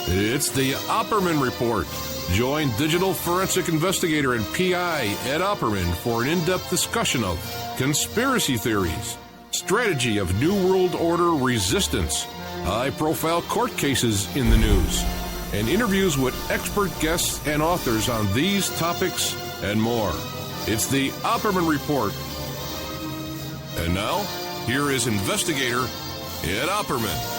It's the Opperman Report. Join digital forensic investigator and PI Ed Opperman for an in-depth discussion of conspiracy theories, strategy of New World Order resistance, high-profile court cases in the news, and interviews with expert guests and authors on these topics and more. It's the Opperman Report. And now, here is investigator Ed Opperman.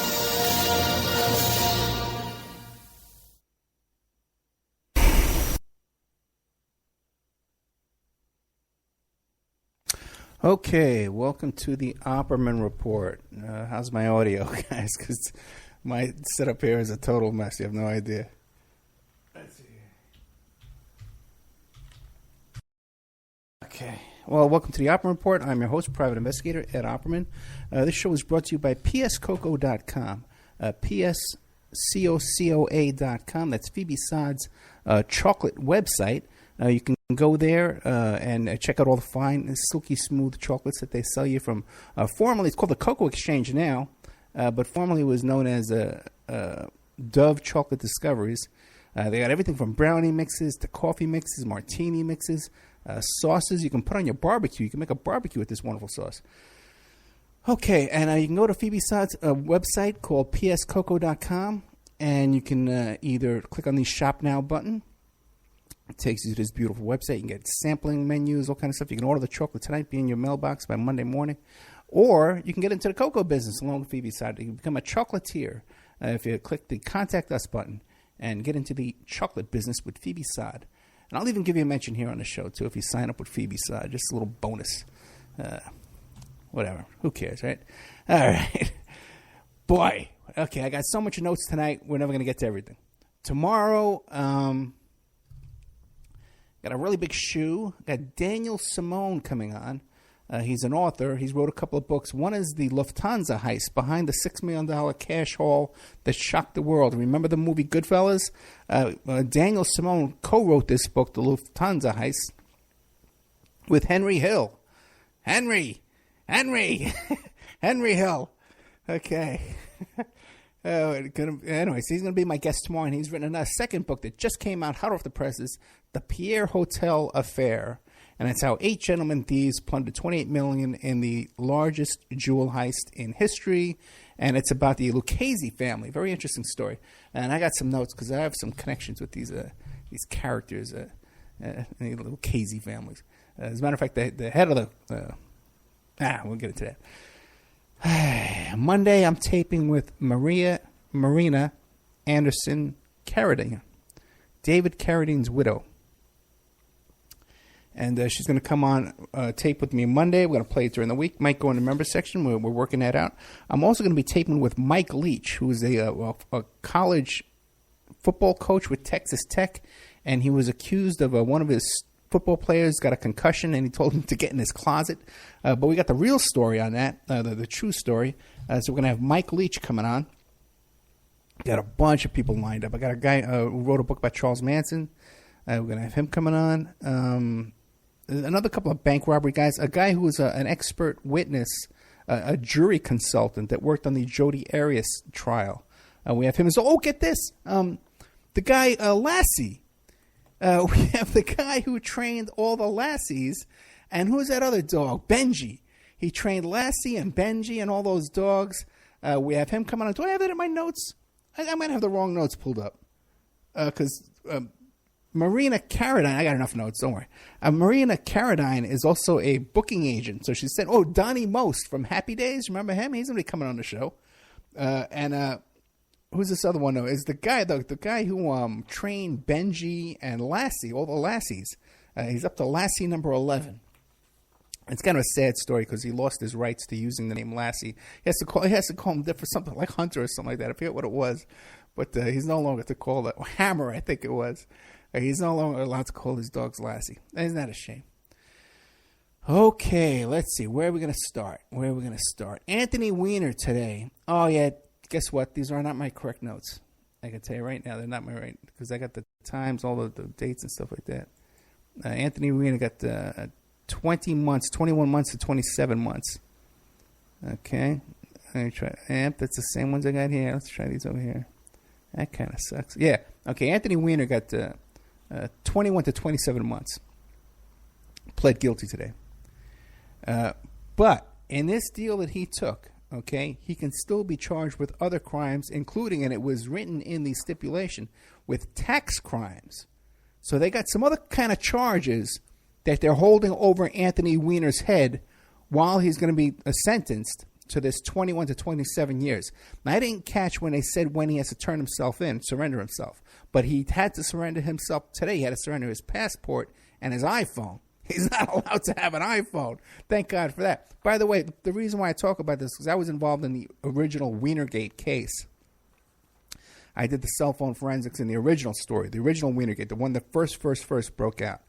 Okay, welcome to the Opperman Report. How's my audio, guys? Because my setup here is a total mess. You have no idea. Let's see. Okay. Well, welcome to the Opperman Report. I'm your host, private investigator Ed Opperman. This show is brought to you by pscocoa.com. pscocoa.com. That's Phoebe Sod's chocolate website. You can go there and check out all the fine, silky smooth chocolates that they sell you from. Formerly, it's called the Cocoa Exchange now, but formerly it was known as Dove Chocolate Discoveries. They got everything from brownie mixes to coffee mixes, martini mixes, sauces you can put on your barbecue. You can make a barbecue with this wonderful sauce. Okay, and you can go to Phoebe Sod's website called pscocoa.com, and you can either click on the Shop Now button. It takes you to this beautiful website. You can get sampling menus, all kind of stuff. You can order the chocolate tonight, be in your mailbox by Monday morning. Or you can get into the cocoa business along with Phoebe's side. You can become a chocolatier if you click the Contact Us button and get into the chocolate business with Phoebe Sod. And I'll even give you a mention here on the show, too, if you sign up with Phoebe Sod. Just a little bonus. Whatever. Who cares, right? All right. Boy. Okay, I got so much notes tonight, we're never going to get to everything. Tomorrow, got a really big shoe. Got Daniel Simone coming on. He's an author. He's wrote a couple of books. One is the Lufthansa heist, behind the $6 million cash haul that shocked the world. Remember the movie Goodfellas? Daniel Simone co-wrote this book, The Lufthansa Heist, with Henry Hill. Henry Hill. Okay. Anyways, he's going to be my guest tomorrow, and he's written a second book that just came out, hot off the presses, The Pierre Hotel Affair, and it's how 8 gentlemen thieves plundered $28 million in the largest jewel heist in history, and it's about the Lucchese family. Very interesting story, and I got some notes because I have some connections with these characters, the Lucchese families. As a matter of fact, the head of the we'll get into that. Monday, I'm taping with Marina Anderson Carradine, David Carradine's widow. And she's going to come on tape with me Monday. We're going to play it during the week. Might go in the member section. We're working that out. I'm also going to be taping with Mike Leach, who is a college football coach with Texas Tech. And he was accused of one of his football players got a concussion, and he told him to get in his closet. But we got the real story on that, the true story. So we're going to have Mike Leach coming on. Got a bunch of people lined up. I got a guy who wrote a book about Charles Manson. We're going to have him coming on. Another couple of bank robbery guys. A guy who was an expert witness, a jury consultant that worked on the Jodi Arias trial. We have him as, get this, the guy Lassie. We have the guy who trained all the Lassies. And who's that other dog? Benji. He trained Lassie and Benji and all those dogs. We have him coming on. Do I have that in my notes? I might have the wrong notes pulled up. Because Marina Carradine, I got enough notes, don't worry. Marina Carradine is also a booking agent. So she said, Donnie Most from Happy Days. Remember him? He's going to be coming on the show. And who's this other one, though? Is the guy who trained Benji and Lassie, all the Lassies. He's up to Lassie number 11. It's kind of a sad story because he lost his rights to using the name Lassie. He has to call him different, something like Hunter or something like that. I forget what it was, but he's no longer to call it Hammer. I think it was. He's no longer allowed to call his dogs Lassie. Isn't that a shame? Okay, let's see. Where are we going to start? Anthony Weiner today. Oh yeah, guess what? These are not my correct notes. I can tell you right now, they're not my right, because I got the times, all the dates and stuff like that. Anthony Weiner got 21 months to 27 months. Okay. Let me try. Yep, that's the same ones I got here. Let's try these over here. That kind of sucks. Yeah. Okay, Anthony Weiner got 21 to 27 months. Pled guilty today. But in this deal that he took, okay, he can still be charged with other crimes, including, and it was written in the stipulation, with tax crimes. So they got some other kind of charges that they're holding over Anthony Weiner's head while he's going to be sentenced to this 21 to 27 years. Now, I didn't catch when they said when he has to turn himself in, surrender himself. But he had to surrender himself today. He had to surrender his passport and his iPhone. He's not allowed to have an iPhone. Thank God for that. By the way, the reason why I talk about this is because I was involved in the original Weinergate case. I did the cell phone forensics in the original story, the original Weinergate, the one that first broke out.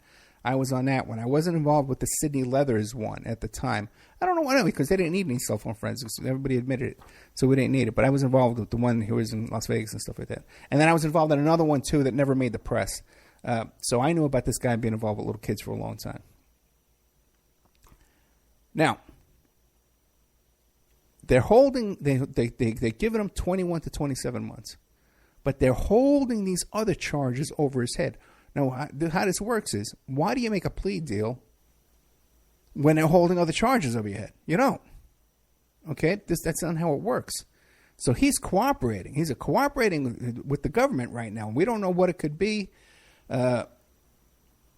I was on that one. I wasn't involved with the Sidney Leathers one at the time. I don't know why, because they didn't need any cell phone forensics. Everybody admitted it, so we didn't need it. But I was involved with the one who was in Las Vegas and stuff like that. And then I was involved in another one, too, that never made the press. So I knew about this guy being involved with little kids for a long time. Now, they're holding, they're giving him 21 to 27 months. But they're holding these other charges over his head. Now, how this works is, why do you make a plea deal when they're holding other charges over your head? You don't. Okay? That's not how it works. So he's cooperating. He's cooperating with the government right now. We don't know what it could be. By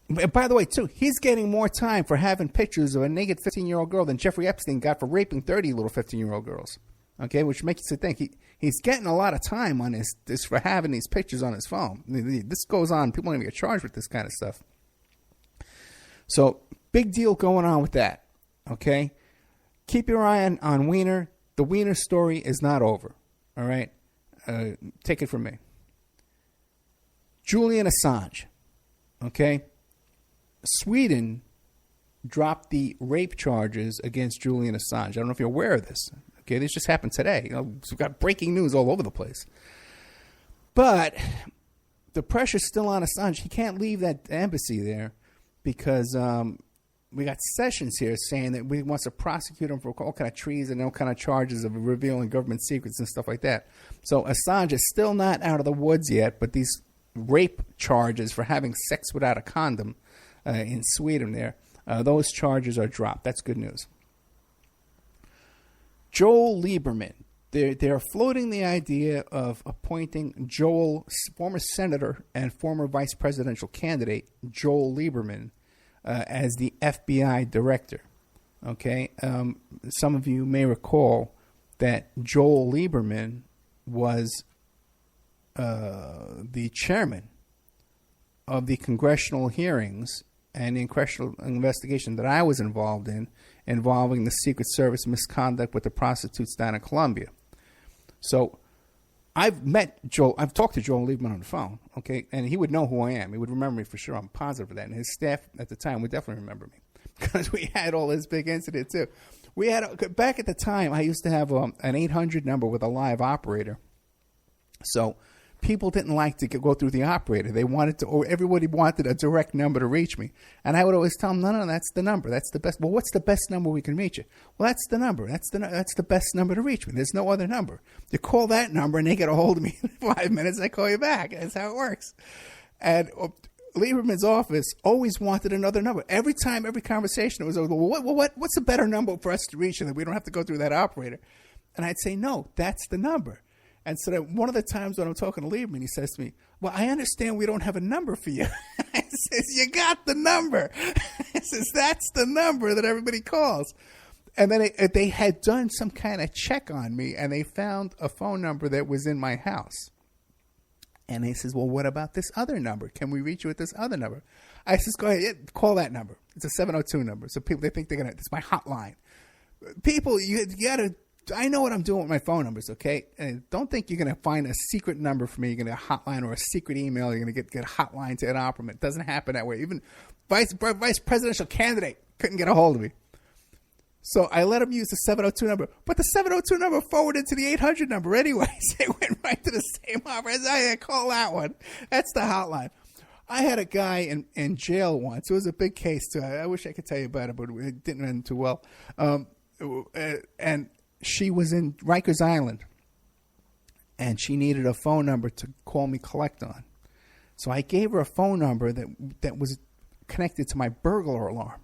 the way, too, he's getting more time for having pictures of a naked 15-year-old girl than Jeffrey Epstein got for raping 30 little 15-year-old girls. Okay, which makes you think he's getting a lot of time on this for having these pictures on his phone. This goes on. People don't even get charged with this kind of stuff. So, big deal going on with that. Okay, keep your eye on Weiner. The Weiner story is not over. All right, take it from me. Julian Assange. Okay, Sweden dropped the rape charges against Julian Assange. I don't know if you're aware of this. Okay, this just happened today. We've got breaking news all over the place. But the pressure's still on Assange. He can't leave that embassy there because we got Sessions here saying that we wants to prosecute him for all kind of treason and all kind of charges of revealing government secrets and stuff like that. So Assange is still not out of the woods yet, but these rape charges for having sex without a condom in Sweden there, those charges are dropped. That's good news. Joel Lieberman. They're floating the idea of appointing Joel, former senator and former vice presidential candidate, Joel Lieberman, as the FBI director. Okay? Some of you may recall that Joel Lieberman was the chairman of the congressional hearings and the congressional investigation that I was involved in, involving the Secret Service misconduct with the prostitutes down in Colombia. So I've talked to Joel Lieberman on the phone, okay, and he would know who I am. He would remember me for sure. I'm positive of that. And his staff at the time would definitely remember me because we had all this big incident too. Back at the time, I used to have an 800 number with a live operator. So people didn't like to go through the operator. Everybody wanted a direct number to reach me. And I would always tell them, no, that's the number. That's the best. Well, what's the best number we can reach you? Well, that's the number. That's the best number to reach me. There's no other number. You call that number and they get a hold of me in 5 minutes. I call you back. That's how it works. And Lieberman's office always wanted another number. Every time, every conversation, it was, what's a better number for us to reach you that we don't have to go through that operator? And I'd say, no, that's the number. And so that one of the times when I'm talking to Lieberman, he says to me, well, I understand we don't have a number for you. I says, you got the number. He says, that's the number that everybody calls. And then they had done some kind of check on me, and they found a phone number that was in my house. And he says, well, what about this other number? Can we reach you with this other number? I says, go ahead, call that number. It's a 702 number. So people, they think it's my hotline. People, you got to, I know what I'm doing with my phone numbers, okay? And don't think you're going to find a secret number for me. You're going to get a hotline or a secret email. You're going to get a hotline to an operator. It doesn't happen that way. Even vice presidential candidate couldn't get a hold of me. So I let him use the 702 number. But the 702 number forwarded to the 800 number anyways. It went right to the same operator. I call that one. That's the hotline. I had a guy in jail once. It was a big case, too. I wish I could tell you about it, but it didn't end too well. And she was in Rikers Island, and she needed a phone number to call me collect on. So I gave her a phone number that was connected to my burglar alarm.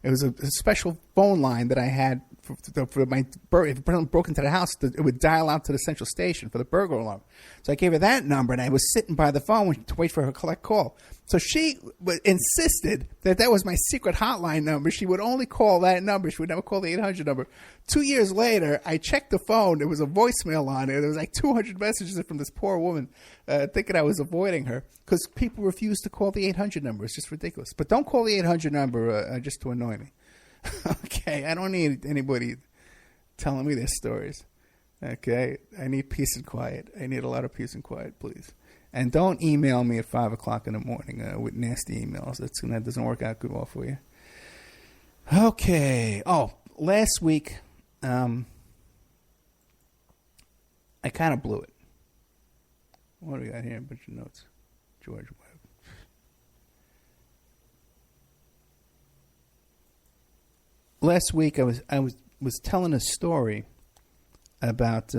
It was a special phone line that I had for my if someone broke into the house, it would dial out to the central station for the burglar alarm. So I gave her that number, and I was sitting by the phone to wait for her to collect call. So she insisted that was my secret hotline number. She would only call that number. She would never call the 800 number. 2 years later, I checked the phone. There was a voicemail on it. There was like 200 messages from this poor woman thinking I was avoiding her because people refused to call the 800 number. It's just ridiculous. But don't call the 800 number just to annoy me. Okay, I don't need anybody telling me their stories. Okay, I need peace and quiet. I need a lot of peace and quiet, please. And don't email me at 5 o'clock in the morning with nasty emails. That doesn't work out good well for you. Okay. Oh, last week, I kind of blew it. What do we got here? A bunch of notes. George Webb. Last week, I was telling a story about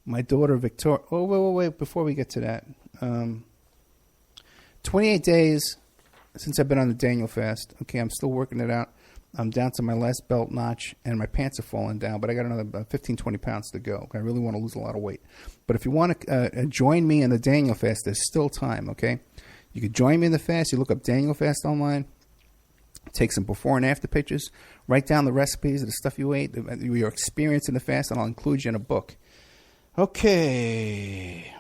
my daughter Victoria. Oh, wait! Before we get to that, 28 days since I've been on the Daniel fast. Okay, I'm still working it out. I'm down to my last belt notch, and my pants are falling down. But I got another 15, 20 pounds to go. I really want to lose a lot of weight. But if you want to join me in the Daniel fast, there's still time. Okay, you could join me in the fast. You look up Daniel fast online. Take some before and after pictures. Write down the recipes of the stuff you ate, your experience in the fast, and I'll include you in a book. Okay.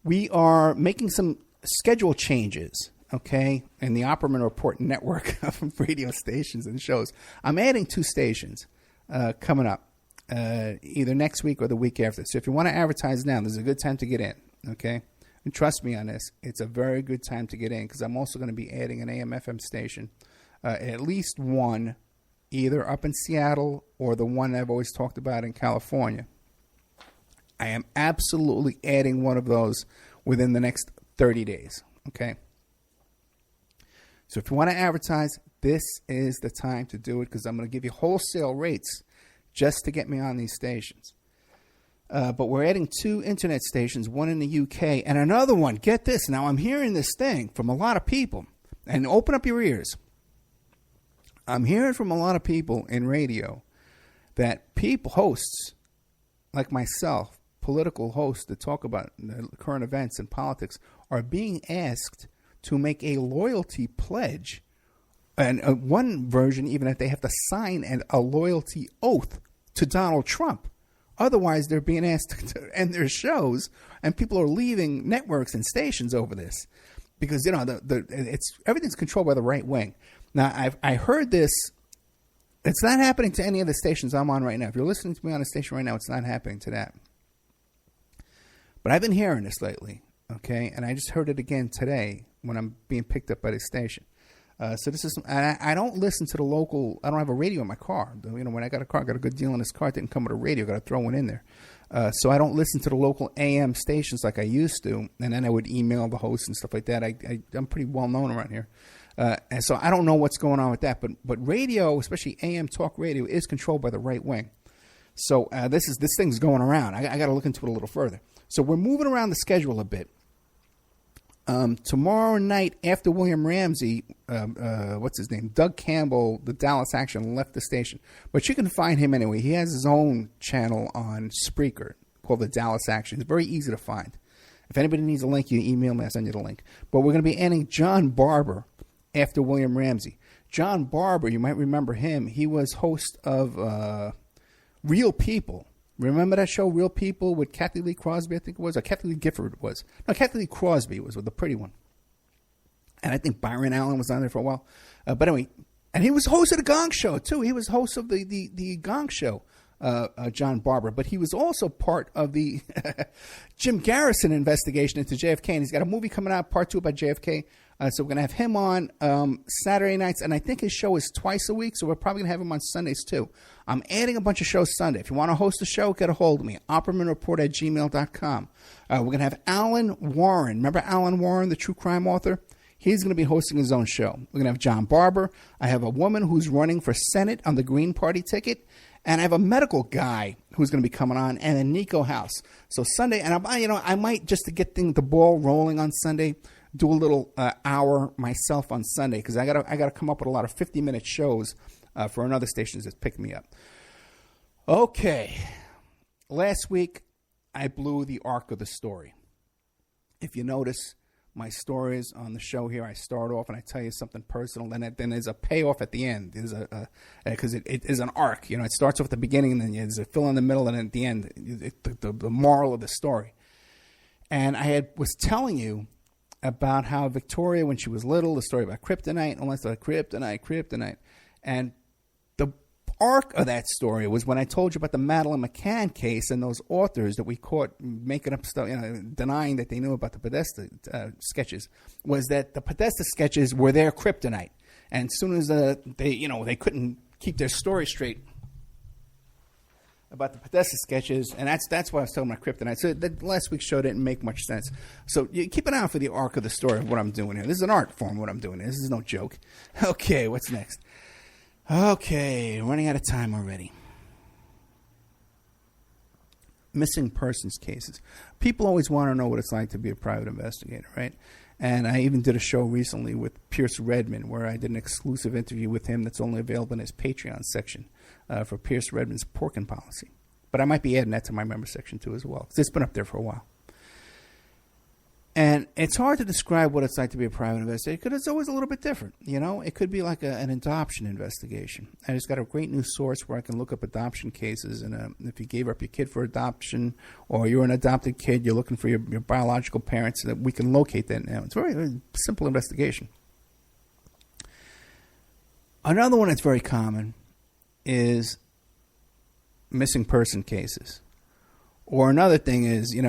We are making some schedule changes, okay, in the Opperman Report network of radio stations and shows. I'm adding 2 stations coming up, either next week or the week after. So if you want to advertise now, there's a good time to get in, okay? And trust me on this, it's a very good time to get in because I'm also going to be adding an AM/FM station, at least one, either up in Seattle or the one I've always talked about in California. I am absolutely adding one of those within the next 30 days, okay? So if you want to advertise, this is the time to do it because I'm going to give you wholesale rates just to get me on these stations. But we're adding 2 internet stations, one in the UK and another one. Get this. Now, I'm hearing this thing from a lot of people. And open up your ears. I'm hearing from a lot of people in radio that hosts like myself, political hosts that talk about current events and politics, are being asked to make a loyalty pledge. And one version, even that they have to sign a loyalty oath to Donald Trump. Otherwise, they're being asked to end their shows, and people are leaving networks and stations over this because everything's controlled by the right wing. Now, I heard this. It's not happening to any of the stations I'm on right now. If you're listening to me on a station right now, it's not happening to that. But I've been hearing this lately, okay, and I just heard it again today when I'm being picked up by this station. So this is, I don't listen to the local, I don't have a radio in my car. When I got a car, I got a good deal on this car. It didn't come with a radio. Got to throw one in there. So I don't listen to the local AM stations like I used to. And then I would email the hosts and stuff like that. I'm pretty well known around here. And so I don't know what's going on with that. But radio, especially AM talk radio, is controlled by the right wing. So this thing's going around. I got to look into it a little further. So we're moving around the schedule a bit. Tomorrow night after William Ramsey, what's his name? Doug Campbell, the Dallas Action, left the station. But you can find him anyway. He has his own channel on Spreaker called the Dallas Action. It's very easy to find. If anybody needs a link, you email me. I'll send you the link. But we're going to be adding John Barber after William Ramsey. John Barber, you might remember him. He was host of Real People. Remember that show, Real People, with Kathy Lee Crosby, I think it was? Or Kathy Lee Gifford was. No, Kathy Lee Crosby was with the pretty one. And I think Byron Allen was on there for a while. But anyway, and he was host of the Gong Show, too. He was host of the Gong Show, John Barber. But he was also part of the Jim Garrison investigation into JFK. And he's got a movie coming out, part 2 about JFK. So we're going to have him on Saturday nights, and I think his show is twice a week, so we're probably going to have him on Sundays too. I'm adding a bunch of shows Sunday. If you want to host a show, get a hold of me, oppermanreport@gmail.com. We're going to have Alan Warren. Remember Alan Warren, the true crime author? He's going to be hosting his own show. We're going to have John Barber. I have a woman who's running for Senate on the Green Party ticket, And I have a medical guy who's going to be coming on, and a Nico House. So Sunday, and I might, just to get the ball rolling on Sunday, do a little hour myself on Sunday, because I gotta come up with a lot of 50-minute shows for another stations that pick me up. Okay, last week I blew the arc of the story. If you notice, my stories on the show here, I start off and I tell you something personal, and then there's a payoff at the end. There's because it is an arc. It starts off at the beginning, and then there's a fill in the middle, and then at the end, the moral of the story. And I was telling you about how Victoria, when she was little, the story about kryptonite, and all that stuff, kryptonite. And the arc of that story was when I told you about the Madeleine McCann case and those authors that we caught making up stuff, denying that they knew about the Podesta sketches, was that the Podesta sketches were their kryptonite. And as soon as they couldn't keep their story straight about the Podesta sketches, and that's why I was talking about kryptonite. So last week's show didn't make much sense. So you keep an eye out for the arc of the story of what I'm doing here. This is an art form, what I'm doing here. This is no joke. Okay, what's next? Okay, running out of time already. Missing persons cases. People always want to know what it's like to be a private investigator, right? And I even did a show recently with Pierce Redmond where I did an exclusive interview with him that's only available in his Patreon section for Pierce Redmond's Porkin Policy. But I might be adding that to my member section too as well, because it's been up there for a while. And it's hard to describe what it's like to be a private investigator because it's always a little bit different. It could be like an adoption investigation. I just got a great new source where I can look up adoption cases. And if you gave up your kid for adoption or you're an adopted kid, you're looking for your biological parents, so that we can locate that now. It's a very, very simple investigation. Another one that's very common is missing person cases. Or another thing is, you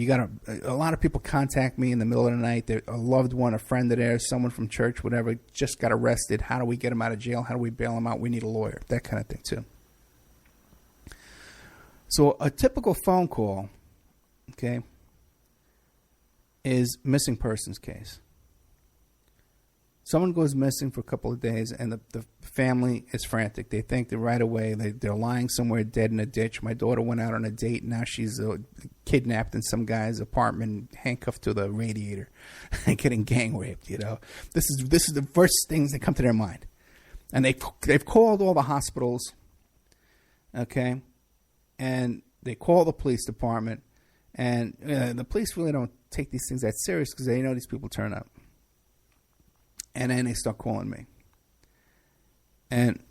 got a lot of people contact me in the middle of the night. A loved one, a friend of theirs, someone from church, whatever, just got arrested. How do we get him out of jail? How do we bail him out? We need a lawyer. That kind of thing, too. So a typical phone call, okay, is missing persons case. Someone goes missing for a couple of days, and the family is frantic. They think that right away they're lying somewhere dead in a ditch. My daughter went out on a date, and now she's kidnapped in some guy's apartment, handcuffed to the radiator, and getting gang raped. This is the first things that come to their mind, and they've called all the hospitals, okay, and they call the police department, and the police really don't take these things that serious because they know these people turn up. And then they start calling me. And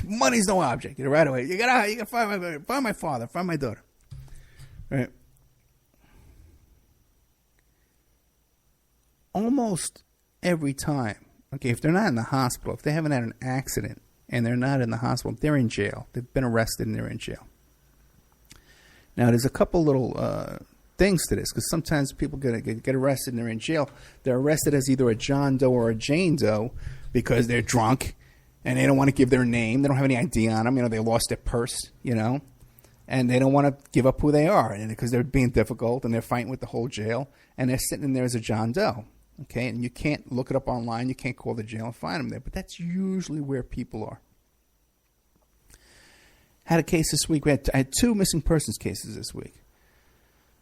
money's no object. Right away. You gotta find my father, find my daughter. Right. Almost every time, okay, if they're not in the hospital, if they haven't had an accident and they're not in the hospital, they're in jail. They've been arrested and they're in jail. Now, there's a couple little things to this, because sometimes people get arrested and they're in jail. They're arrested as either a John Doe or a Jane Doe because they're drunk and they don't want to give their name. They don't have any ID on them. They lost their purse, and they don't want to give up who they are, and because they're being difficult and they're fighting with the whole jail, and they're sitting in there as a John Doe, okay? And you can't look it up online. You can't call the jail and find them there, but that's usually where people are. Had a case this week. I had two missing persons cases this week.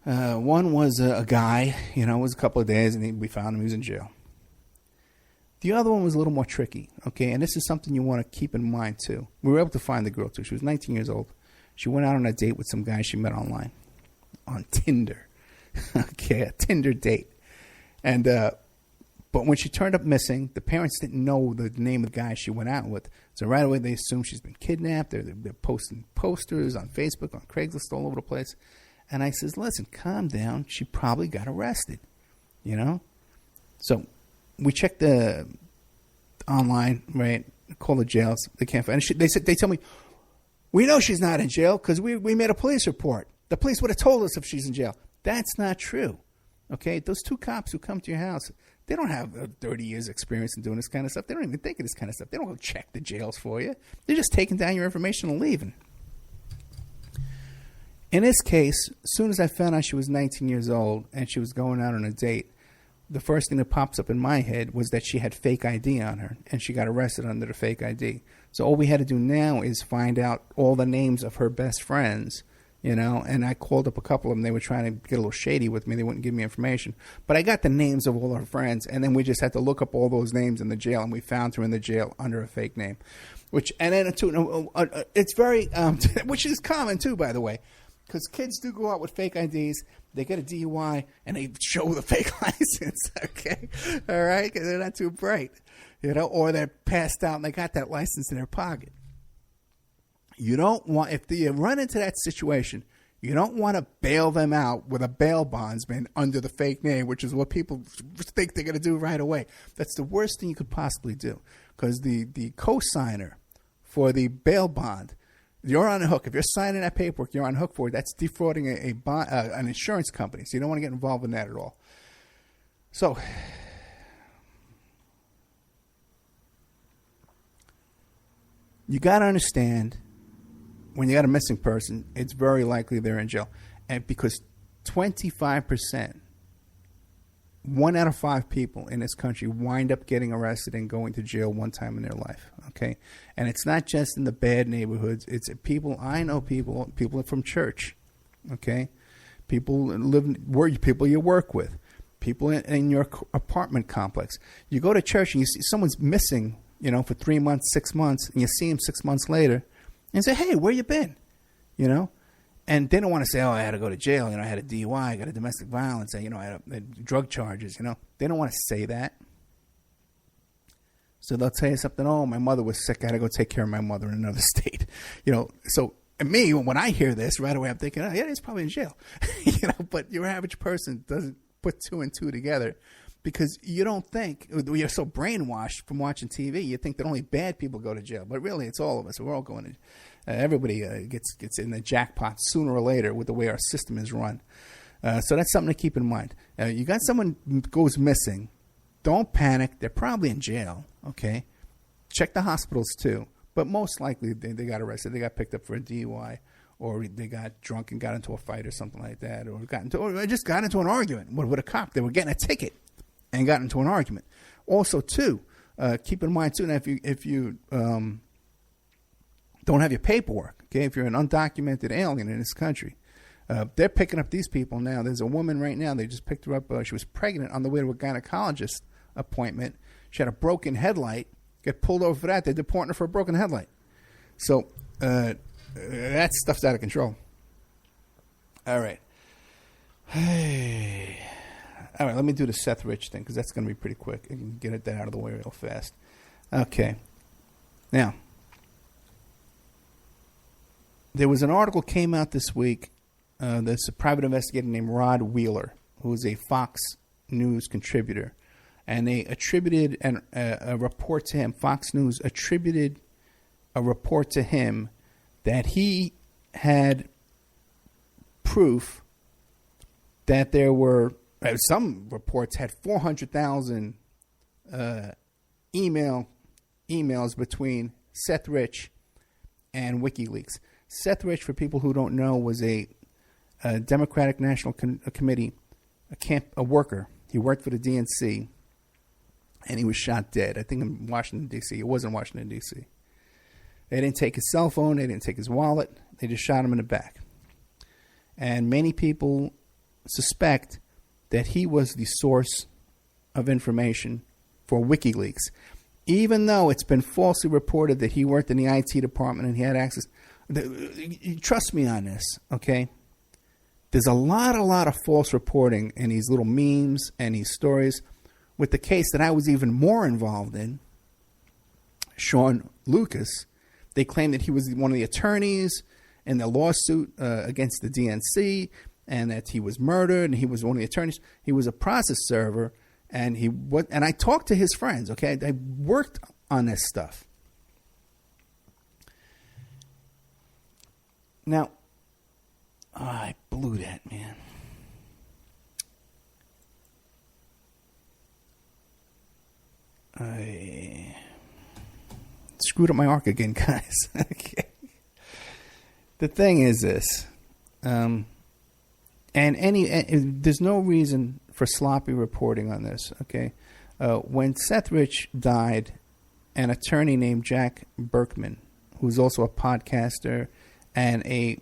One was a guy, it was a couple of days, and we found him. He was in jail. The other one was a little more tricky, okay? And this is something you want to keep in mind, too. We were able to find the girl, too. She was 19 years old. She went out on a date with some guy she met online on Tinder. Okay, a Tinder date. And but when she turned up missing, the parents didn't know the name of the guy she went out with. So right away, they assumed she's been kidnapped. They're posting posters on Facebook, on Craigslist, all over the place. And I says, listen, calm down. She probably got arrested, So we checked the online, right? Call the jails. They can't find. And they tell me, we know she's not in jail because we made a police report. The police would have told us if she's in jail. That's not true. Okay, those two cops who come to your house, they don't have 30 years experience in doing this kind of stuff. They don't even think of this kind of stuff. They don't go check the jails for you. They're just taking down your information and leaving. In this case, as soon as I found out she was 19 years old and she was going out on a date, the first thing that pops up in my head was that she had fake ID on her, and she got arrested under the fake ID. So all we had to do now is find out all the names of her best friends, and I called up a couple of them. They were trying to get a little shady with me. They wouldn't give me information. But I got the names of all her friends, and then we just had to look up all those names in the jail, and we found her in the jail under a fake name. It's very, which is common too, by the way, because kids do go out with fake IDs. They get a DUI, and they show the fake license, okay? All right? Because they're not too bright, or they're passed out, and they got that license in their pocket. You don't want, if you run into that situation, you don't want to bail them out with a bail bondsman under the fake name, which is what people think they're going to do right away. That's the worst thing you could possibly do, because the co-signer for the bail bond, you're on the hook. If you're signing that paperwork, you're on the hook for it. That's defrauding an insurance company, so you don't want to get involved in that at all. So, you got to understand, when you got a missing person, it's very likely they're in jail. And because 25%, 1 out of 5 people in this country wind up getting arrested and going to jail one time in their life, okay? And it's not just in the bad neighborhoods. It's people, I know people from church, okay? People you work with, people in your apartment complex. You go to church and you see someone's missing, for 3 months, 6 months, and you see him 6 months later and say, hey, where you been? And they don't want to say, oh, I had to go to jail. I had a DUI, I got a domestic violence, I had drug charges, They don't want to say that. So they'll tell you something, oh, my mother was sick, I had to go take care of my mother in another state. So and me, when I hear this, right away I'm thinking, oh, yeah, he's probably in jail. But your average person doesn't put 2 and 2 together, because you don't think, you're so brainwashed from watching TV, you think that only bad people go to jail. But really, it's all of us. We're all going to everybody gets in the jackpot sooner or later with the way our system is run. So that's something to keep in mind. You got someone who goes missing, don't panic. They're probably in jail, okay? Check the hospitals too. But most likely they got arrested. They got picked up for a DUI, or they got drunk and got into a fight or something like that, or just got into an argument with a cop. They were getting a ticket and got into an argument. Also, too, keep in mind, too, now if you don't have your paperwork, okay, if you're an undocumented alien in this country, they're picking up these people now. There's a woman right now, they just picked her up. She was pregnant on the way to a gynecologist appointment. She had a broken headlight, get pulled over for that. They're deporting her for a broken headlight. So that stuff's out of control. All right. Hey. All right, let me do the Seth Rich thing, because that's going to be pretty quick. I can get that out of the way real fast. Okay. Now, there was an article came out this week. There's a private investigator named Rod Wheeler, who is a Fox News contributor. And they attributed a report to him. Fox News attributed a report to him that he had proof that there were, some reports had 400,000 emails between Seth Rich and WikiLeaks. Seth Rich, for people who don't know, was a Democratic National Committee, a worker. He worked for the DNC, and he was shot dead. I think in Washington, D.C. It wasn't Washington, D.C. They didn't take his cell phone. They didn't take his wallet. They just shot him in the back. And many people suspect that he was the source of information for WikiLeaks, even though it's been falsely reported that he worked in the IT department and he had access. Trust me on this, okay? There's a lot of false reporting in these little memes and these stories. With the case that I was even more involved in, Sean Lucas, they claimed that he was one of the attorneys in the lawsuit against the DNC, and that he was murdered, and he was one of the attorneys. He was a process server, and I talked to his friends, okay? I worked on this stuff. Now, I blew that, man. I screwed up my arc again, guys. Okay. The thing is this, and there's no reason for sloppy reporting on this, okay? When Seth Rich died, an attorney named Jack Berkman, who's also a podcaster and a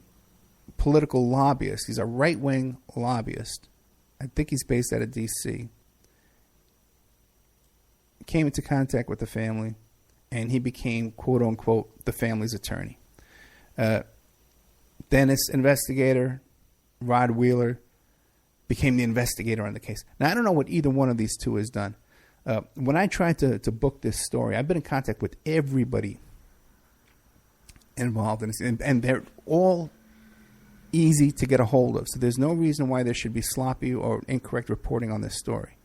political lobbyist, he's a right-wing lobbyist. I think he's based out of D.C., came into contact with the family, and he became, quote-unquote, the family's attorney. Then this investigator, Rod Wheeler, became the investigator on the case. Now, I don't know what either one of these two has done. When I tried to book this story, I've been in contact with everybody involved in this, and they're all easy to get a hold of. So there's no reason why there should be sloppy or incorrect reporting on this story,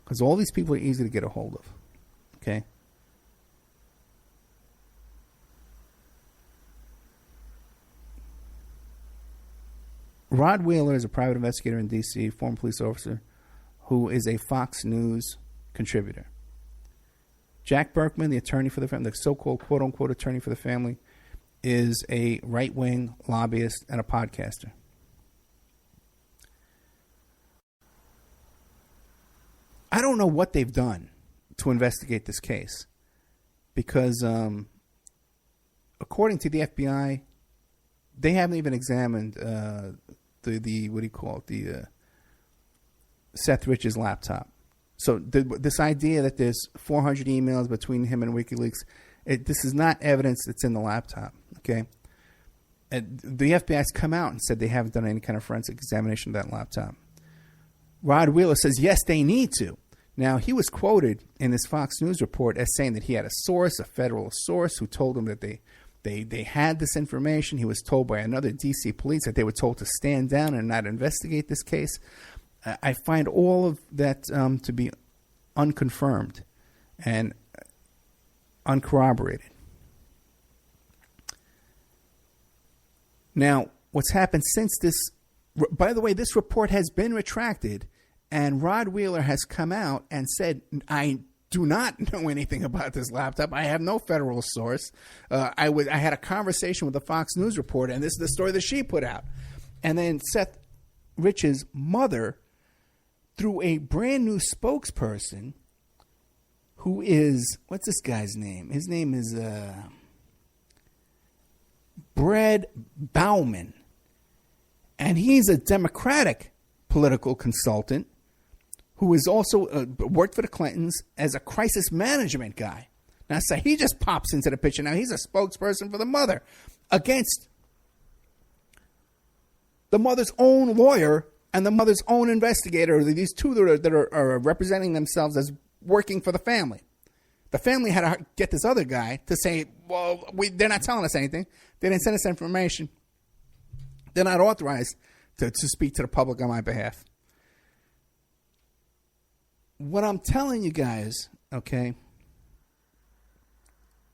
because all these people are easy to get a hold of. Okay? Rod Wheeler is a private investigator in D.C., former police officer, who is a Fox News contributor. Jack Berkman, the attorney for the family, the so-called quote-unquote attorney for the family, is a right-wing lobbyist and a podcaster. I don't know what they've done to investigate this case because, according to the FBI, they haven't even examined the what do you call it, the Seth Rich's laptop. So this idea that there's 400 emails between him and WikiLeaks, this is not evidence that's in the laptop. Okay, and the FBI's come out and said they haven't done any kind of forensic examination of that laptop. Rod Wheeler says yes, they need to. Now, he was quoted in this Fox News report as saying that he had a source, a federal source, who told him that they had this information. He was told by another D.C. police that they were told to stand down and not investigate this case. I find all of that to be unconfirmed and uncorroborated. Now, what's happened since this, by the way, this report has been retracted, and Rod Wheeler has come out and said, I do not know anything about this laptop. I have no federal source. I had a conversation with a Fox News reporter, and this is the story that she put out. And then Seth Rich's mother, through a brand new spokesperson, who is, what's this guy's name? His name is Brad Bauman. And he's a Democratic political consultant who is also worked for the Clintons as a crisis management guy. Now, so he just pops into the picture. Now, he's a spokesperson for the mother against the mother's own lawyer and the mother's own investigator. These two that are representing themselves as working for the family. The family had to get this other guy to say, well, they're not telling us anything. They didn't send us information. They're not authorized to speak to the public on my behalf. What I'm telling you guys, okay,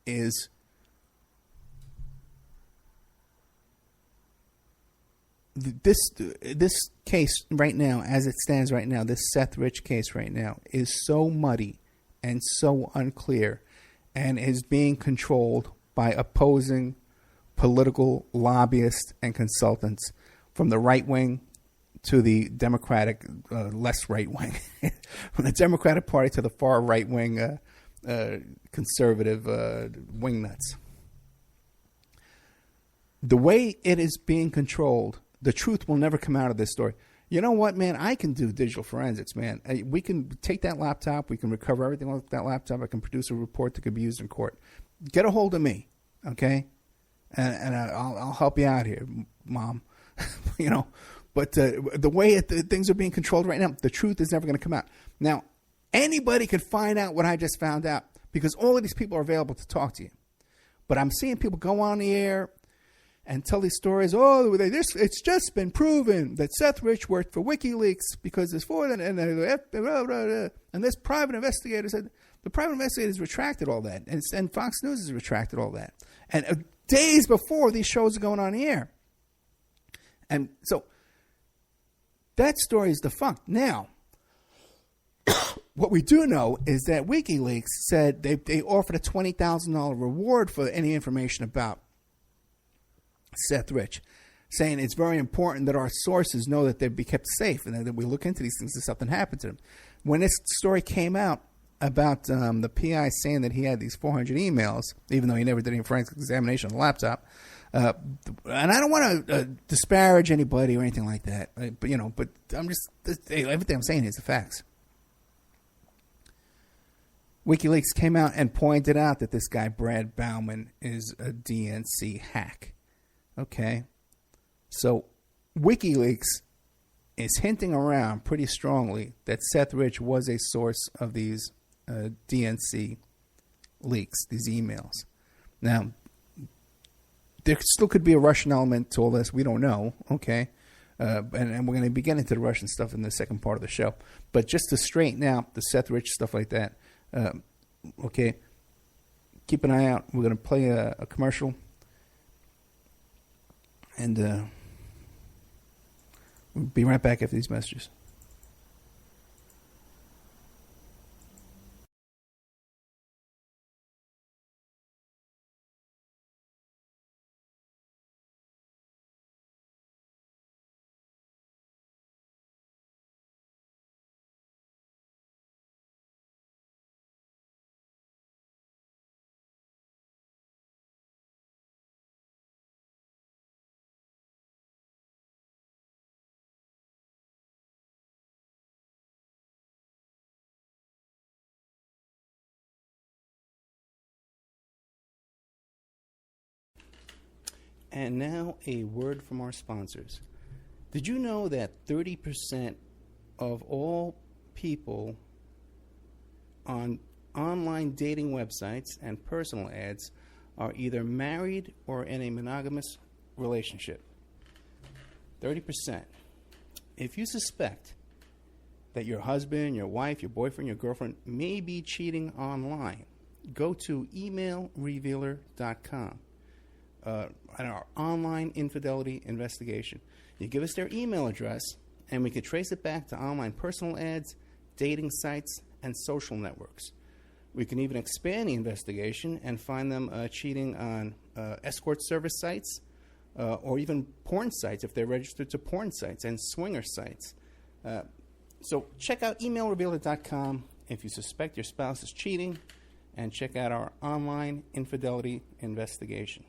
is this case right now, as it stands right now, this Seth Rich case right now, is so muddy and so unclear and is being controlled by opposing political lobbyists and consultants from the right wing to the Democratic, less right wing, from the Democratic Party to the far right wing conservative wingnuts. The way it is being controlled, the truth will never come out of this story. You know what, man? I can do digital forensics, man. We can take that laptop. We can recover everything off that laptop. I can produce a report that could be used in court. Get a hold of me, okay? And I'll help you out here, Mom. You know, but the way things are being controlled right now, the truth is never going to come out. Now, anybody could find out what I just found out because all of these people are available to talk to you. But I'm seeing people go on the air and tell these stories. Oh, it's just been proven that Seth Rich worked for WikiLeaks because there's four, and this private investigator said the private investigators retracted all that, and Fox News has retracted all that, and days before these shows are going on the air, and so that story is defunct. Now, what we do know is that WikiLeaks said they offered a $20,000 reward for any information about Seth Rich. saying it's very important that our sources know that they'd be kept safe and that we look into these things if something happened to them. When this story came out about the PI saying that he had these 400 emails, even though he never did any forensic examination on the laptop, and I don't want to disparage anybody or anything like that, but I'm just, everything I'm saying is the facts. WikiLeaks came out and pointed out that this guy, Brad Bauman, is a DNC hack. Okay? So WikiLeaks is hinting around pretty strongly that Seth Rich was a source of these DNC leaks, these emails. Now, there still could be a Russian element to all this. We don't know, okay? And we're going to be getting into the Russian stuff in the second part of the show. But just to straighten out the Seth Rich stuff like that, okay, keep an eye out. We're going to play a commercial. And we'll be right back after these messages. And now a word from our sponsors. Did you know that 30% of all people on online dating websites and personal ads are either married or in a monogamous relationship? 30%. If you suspect that your husband, your wife, your boyfriend, your girlfriend may be cheating online, go to emailrevealer.com. Our online infidelity investigation. You give us their email address, and we could trace it back to online personal ads, dating sites, and social networks. We can even expand the investigation and find them cheating on escort service sites or even porn sites if they're registered to porn sites and swinger sites. So check out emailrevealer.com if you suspect your spouse is cheating, and check out our online infidelity investigation.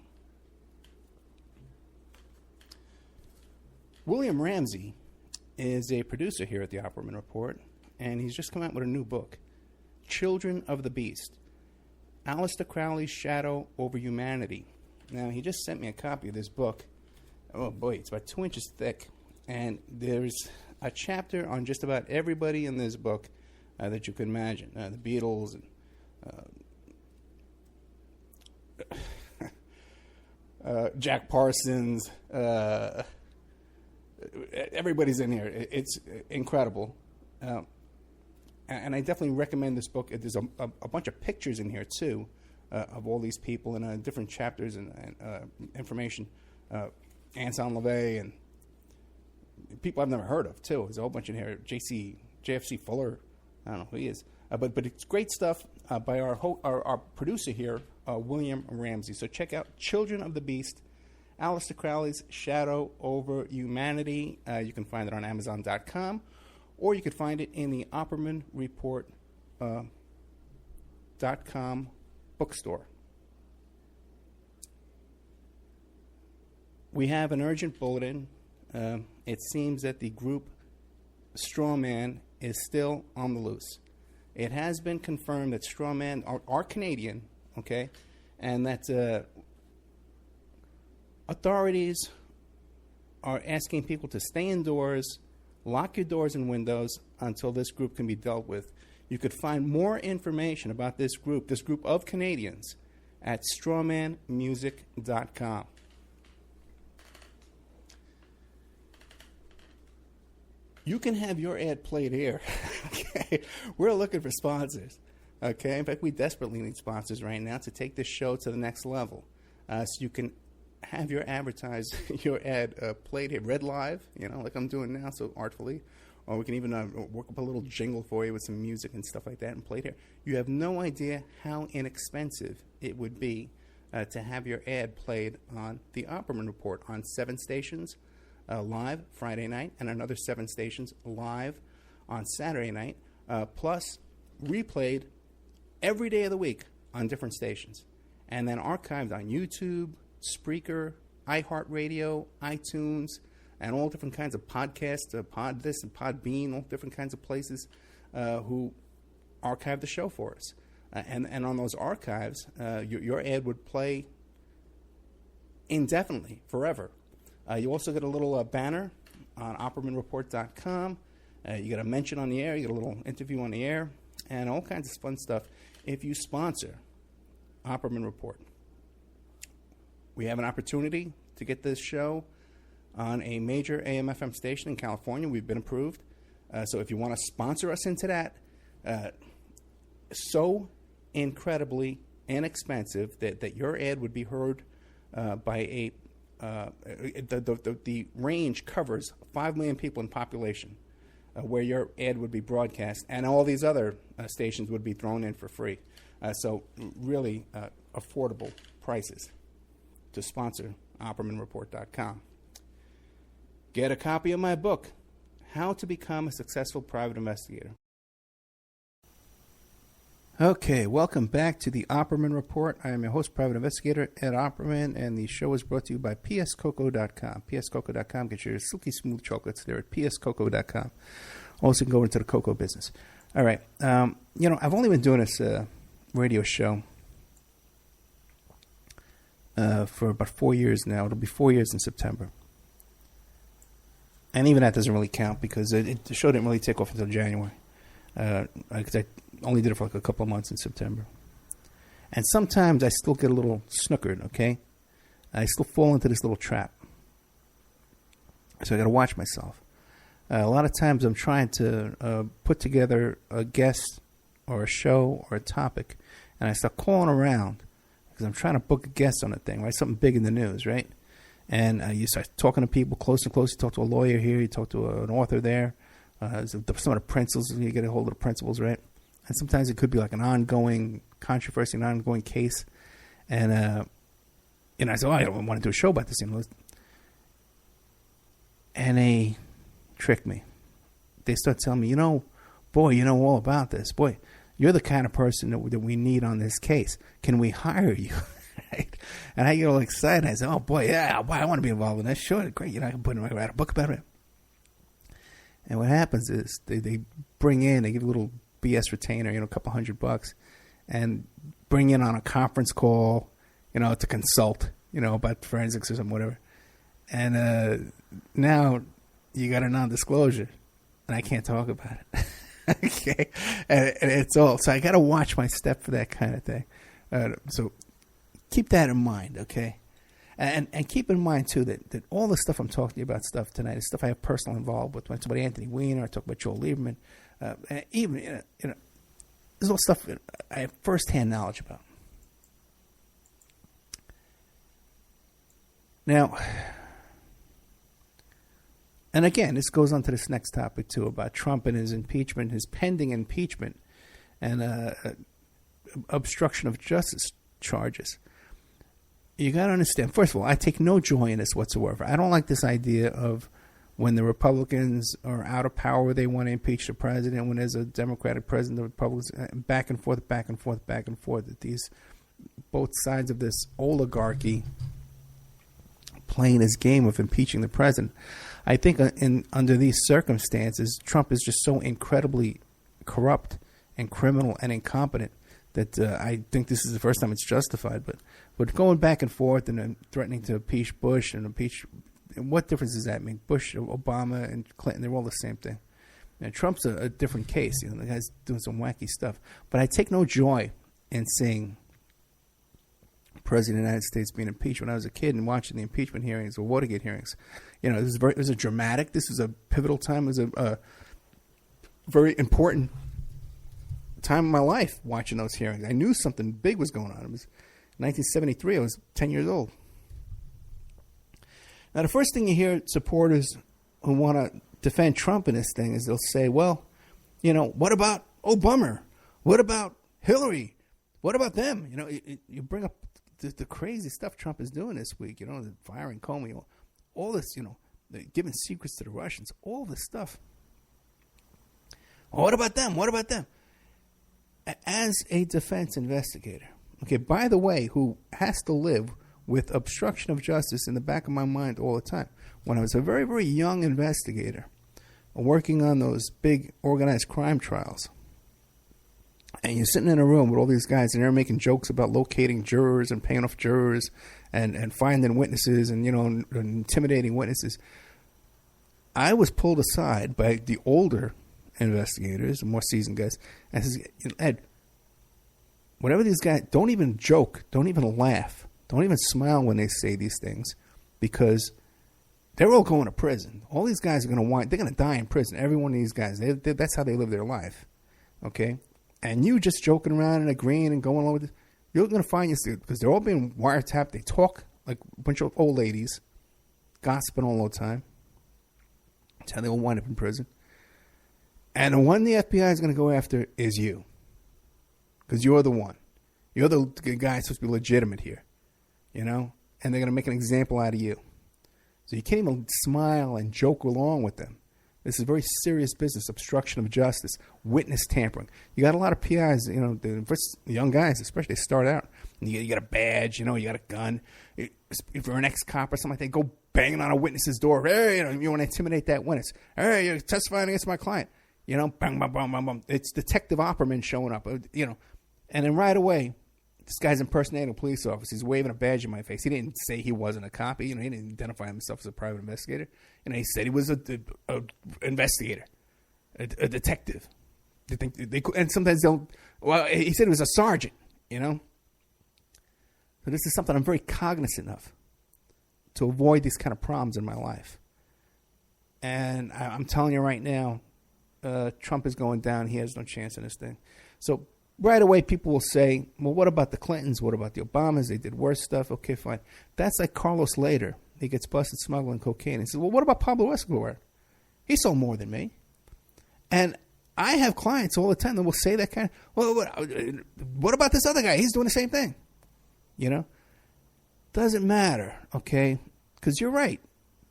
William Ramsey is a producer here at the Opperman Report, and he's just come out with a new book, Children of the Beast, Aleister Crowley's Shadow Over Humanity. Now, he just sent me a copy of this book. Oh, boy, it's about 2 inches thick, and there's a chapter on just about everybody in this book that you can imagine. The Beatles, and Jack Parsons, everybody's in here. It's incredible. And I definitely recommend this book. There's a bunch of pictures in here, too, of all these people and different chapters and information. Anton LaVey and people I've never heard of, too. There's a whole bunch in here. JFC Fuller. I don't know who he is. But it's great stuff by our producer here, William Ramsey. So check out Children of the Beast, Aleister Crowley's Shadow Over Humanity. You can find it on Amazon.com, or you could find it in the Opperman Report.com bookstore. We have an urgent bulletin. It seems that the group Strawman is still on the loose. It has been confirmed that Strawman are Canadian, okay, and that authorities are asking people to stay indoors, lock your doors and windows until this group can be dealt with. You could find more information about this group of Canadians, at strawmanmusic.com. You can have your ad played here. Okay, we're looking for sponsors. Okay, in fact, we desperately need sponsors right now to take this show to the next level. So you can have your ad played here, read live, like I'm doing now, so artfully. Or we can even work up a little jingle for you with some music and stuff like that and play it here. You have no idea how inexpensive it would be to have your ad played on the Opperman Report on 7 stations live Friday night and another 7 stations live on Saturday night, plus replayed every day of the week on different stations, and then archived on YouTube, Spreaker, iHeartRadio, iTunes, and all different kinds of podcasts, Pod This and Podbean, all different kinds of places who archive the show for us. And on those archives, your ad would play indefinitely, forever. You also get a little banner on OppermanReport.com. You get a mention on the air. You get a little interview on the air, and all kinds of fun stuff if you sponsor Opperman Report. We have an opportunity to get this show on a major AM/FM station in California. We've been approved. So if you want to sponsor us into that, so incredibly inexpensive that your ad would be heard by a the range covers 5 million people in population where your ad would be broadcast, and all these other stations would be thrown in for free. So really affordable prices to sponsor OppermanReport.com. Get a copy of my book, How to Become a Successful Private Investigator. Okay, welcome back to the Opperman Report. I am your host, Private Investigator Ed Opperman, and the show is brought to you by pscoco.com. pscoco.com, get your silky smooth chocolates there at pscoco.com. Also, can go into the cocoa business. All right, I've only been doing this radio show for about 4 years now. It'll be 4 years in September. And even that doesn't really count because the show didn't really take off until January. Because I only did it for like a couple of months in September. And sometimes I still get a little snookered, okay? I still fall into this little trap. So I got to watch myself. A lot of times I'm trying to put together a guest or a show or a topic, and I start calling around because I'm trying to book a guest on a thing, right? Something big in the news, right? And you start talking to people close and close. You talk to a lawyer here. You talk to an author there. Some of the principals, you get a hold of the principals, right? And sometimes it could be like an ongoing controversy, an ongoing case. And, I said, I don't want to do a show about this. And they trick me. They start telling me, boy, you know all about this. Boy, you're the kind of person that we need on this case. Can we hire you? Right? And I get all excited. I say, oh, boy, yeah, boy, I want to be involved in that. Sure, great. I can write a book about it. And what happens is they bring in, they give a little BS retainer, a couple $100, and bring in on a conference call, to consult, about forensics or something, whatever. And now you got a non-disclosure, and I can't talk about it. Okay? And it's all. So I got to watch my step for that kind of thing. So keep that in mind, okay? And keep in mind, too, that all the stuff I'm talking to you about stuff tonight is stuff I have personal involved with. When I talk about Anthony Weiner, I talk about Joel Lieberman, and even, there's all stuff that I have firsthand knowledge about. Now, and again, this goes on to this next topic, too, about Trump and his impeachment, his pending impeachment, and obstruction of justice charges. You got to understand, first of all, I take no joy in this whatsoever. I don't like this idea of when the Republicans are out of power, they want to impeach the president. When there's a Democratic president, the Republicans, back and forth, back and forth, back and forth. These both sides of this oligarchy playing this game of impeaching the president. I think under these circumstances, Trump is just so incredibly corrupt and criminal and incompetent that I think this is the first time it's justified. But going back and forth and then threatening to impeach Bush and impeach, what difference does that make? Bush, Obama, and Clinton, they're all the same thing. And Trump's a different case. The guy's doing some wacky stuff. But I take no joy in seeing President of the United States being impeached. When I was a kid and watching the impeachment hearings or Watergate hearings, it was a dramatic. This was a pivotal time. It was a very important time of my life watching those hearings. I knew something big was going on. It was 1973. I was 10 years old. Now, the first thing you hear supporters who want to defend Trump in this thing is they'll say, well, what about Obama? What about Hillary? What about them? You bring up the crazy stuff Trump is doing this week, the firing Comey, all this, giving secrets to the Russians, all this stuff. What about them? What about them? As a defense investigator, okay, by the way, who has to live with obstruction of justice in the back of my mind all the time. When I was a very, very young investigator working on those big organized crime trials, and you're sitting in a room with all these guys, and they're making jokes about locating jurors and paying off jurors and finding witnesses and, and intimidating witnesses. I was pulled aside by the older investigators, the more seasoned guys, and says, Ed, whatever these guys, don't even joke, don't even laugh, don't even smile when they say these things, because they're all going to prison. All these guys are going to they're going to die in prison. Every one of these guys, that's how they live their life, okay? And you just joking around and agreeing and going along with it, you're going to find yourself, because they're all being wiretapped. They talk like a bunch of old ladies, gossiping all the time. That's how they will wind up in prison. And the one the FBI is going to go after is you, because you're the one. You're the guy supposed to be legitimate here, and they're going to make an example out of you. So you can't even smile and joke along with them. This is very serious business, obstruction of justice, witness tampering. You got a lot of PIs, the first young guys especially, they start out. And you got a badge, you got a gun. If you're an ex-cop or something like that, go banging on a witness's door. Hey, you want to intimidate that witness. Hey, you're testifying against my client. Bang, bang, bang, bang, bang. It's Detective Opperman showing up, And then right away, this guy's impersonating a police officer. He's waving a badge in my face. He didn't say he wasn't a cop. He didn't identify himself as a private investigator. He said he was a investigator, a detective. And sometimes they'll. Well, he said he was a sergeant. So this is something I'm very cognizant of, to avoid these kind of problems in my life. And I'm telling you right now, Trump is going down. He has no chance in this thing. So right away, people will say, well, what about the Clintons? What about the Obamas? They did worse stuff. Okay, fine. That's like Carlos Later. He gets busted smuggling cocaine. He says, well, what about Pablo Escobar? He sold more than me. And I have clients all the time that will say that kind of, well, what about this other guy? He's doing the same thing. Doesn't matter, okay? Because you're right.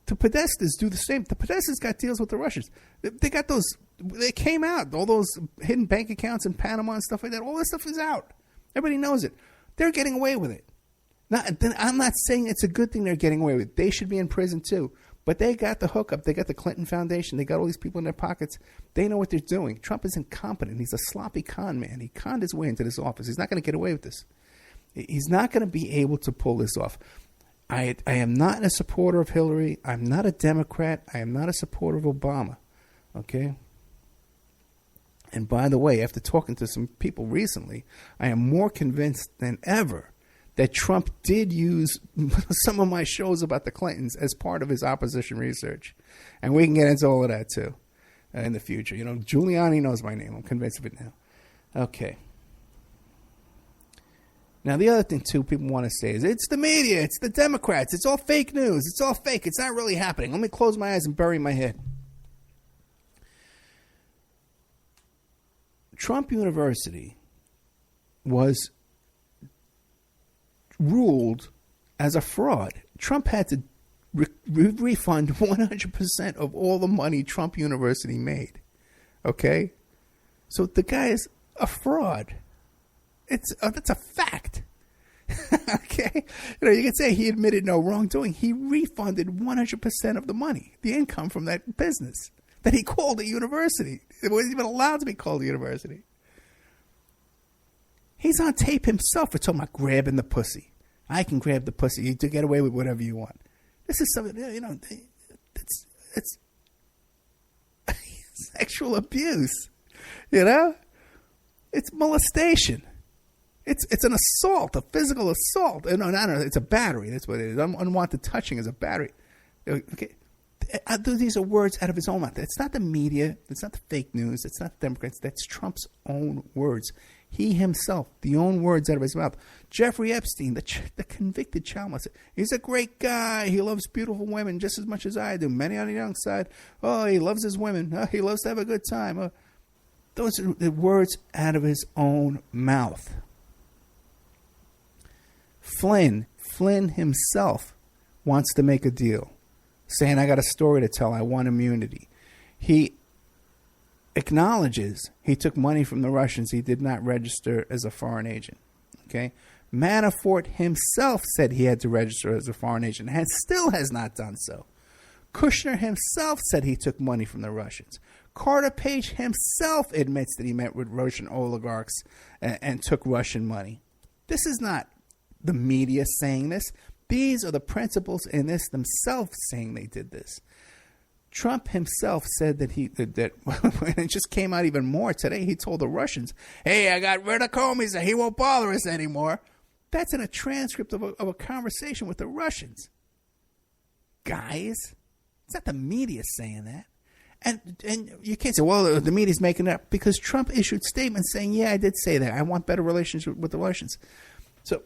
The Podestas do the same. The Podestas got deals with the Russians. They got those. They came out. All those hidden bank accounts in Panama and stuff like that. All this stuff is out. Everybody knows it. They're getting away with it. I'm not saying it's a good thing they're getting away with it. They should be in prison too. But they got the hookup. They got the Clinton Foundation. They got all these people in their pockets. They know what they're doing. Trump is incompetent. He's a sloppy con man. He conned his way into this office. He's not going to get away with this. He's not going to be able to pull this off. I am not a supporter of Hillary. I'm not a Democrat. I am not a supporter of Obama. Okay? And by the way, after talking to some people recently, I am more convinced than ever that Trump did use some of my shows about the Clintons as part of his opposition research. And we can get into all of that too in the future. Giuliani knows my name. I'm convinced of it now. Okay. Now, the other thing, too, people want to say is it's the media, it's the Democrats, it's all fake news, it's all fake, it's not really happening. Let me close my eyes and bury my head. Trump University was ruled as a fraud. Trump had to refund 100% of all the money Trump University made. Okay? So the guy is a fraud. That's a fact. Okay? You can say he admitted no wrongdoing. He refunded 100% of the money, the income from that business that he called a university. It wasn't even allowed to be called a university. He's on tape himself for talking about grabbing the pussy. I can grab the pussy. You to get away with whatever you want. This is something, it's sexual abuse. It's molestation. It's an assault, a physical assault. No, it's a battery. That's what it is. Unwanted touching is a battery. Okay, these are words out of his own mouth. It's not the media. It's not the fake news. It's not the Democrats. That's Trump's own words. He himself, the own words out of his mouth. Jeffrey Epstein, the convicted child molester. He's a great guy. He loves beautiful women just as much as I do. Many on the young side. Oh, he loves his women. Oh, he loves to have a good time. Those are the words out of his own mouth. Flynn himself wants to make a deal, saying, I got a story to tell. I want immunity. He acknowledges he took money from the Russians. He did not register as a foreign agent. Okay? Manafort himself said he had to register as a foreign agent and still has not done so. Kushner himself said he took money from the Russians. Carter Page himself admits that he met with Russian oligarchs and took Russian money. This is not the media saying this. These are the principals in this themselves saying they did this. Trump himself said that when it just came out even more today, he told the Russians, hey, I got rid of Comey, so he won't bother us anymore. That's in a transcript of a conversation with the Russians. Guys, it's not the media saying that. And you can't say, well, the media's making it up, because Trump issued statements saying, yeah, I did say that. I want better relations with the Russians. So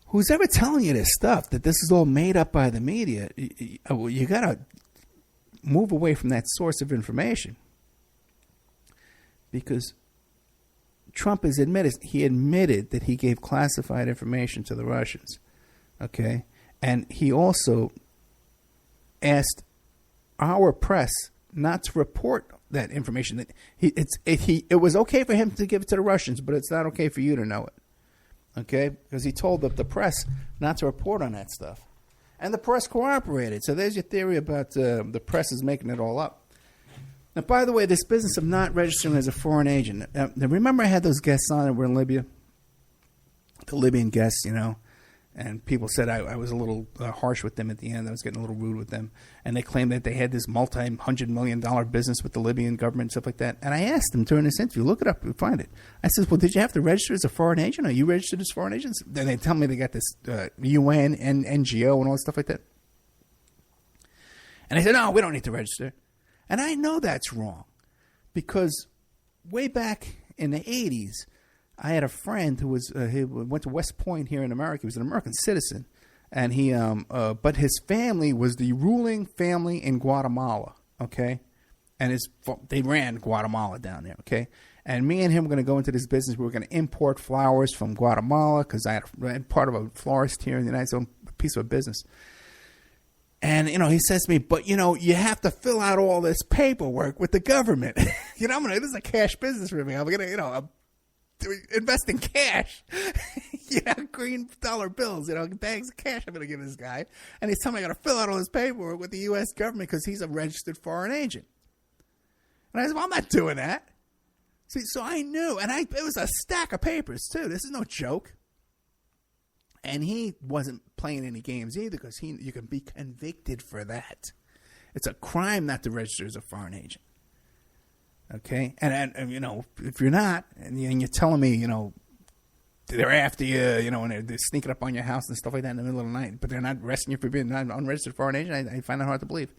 who's ever telling you this stuff, that this is all made up by the media, you got to move away from that source of information. Because Trump has admitted that he gave classified information to the Russians. Okay? And he also asked our press not to report that information. That it was okay for him to give it to the Russians, but it's not okay for you to know it. Okay? Because he told the press not to report on that stuff. And the press cooperated. So there's your theory about the press is making it all up. Now, by the way, this business of not registering as a foreign agent. Now, remember I had those guests on that were in Libya? The Libyan guests, and people said I was a little harsh with them at the end. I was getting a little rude with them. And they claimed that they had this multi-$100 million business with the Libyan government and stuff like that. And I asked them during this interview, look it up, you'll find it. I said, well, did you have to register as a foreign agent? Are you registered as foreign agents? Then they tell me they got this UN and NGO and all this stuff like that. And I said, no, we don't need to register. And I know that's wrong, because way back in the 80s, I had a friend who he went to West Point here in America. He was an American citizen, and but his family was the ruling family in Guatemala. Okay, and they ran Guatemala down there. Okay, and me and him were going to go into this business. We were going to import flowers from Guatemala, because I had part of a florist here in the United States, a piece of a business. And, he says to me, but, you have to fill out all this paperwork with the government. This is a cash business for me. I'm going to, invest in cash. Green dollar bills, bags of cash I'm going to give this guy. And he's telling me I got to fill out all this paperwork with the U.S. government because he's a registered foreign agent. And I said, well, I'm not doing that. See, so I knew. And it was a stack of papers, too. This is no joke. And he wasn't playing any games either, because you can be convicted for that. It's a crime not to register as a foreign agent. Okay? And if you're not, and you're telling me, they're after you, and they're sneaking up on your house and stuff like that in the middle of the night, but they're not arresting you for being an unregistered foreign agent, I find that hard to believe.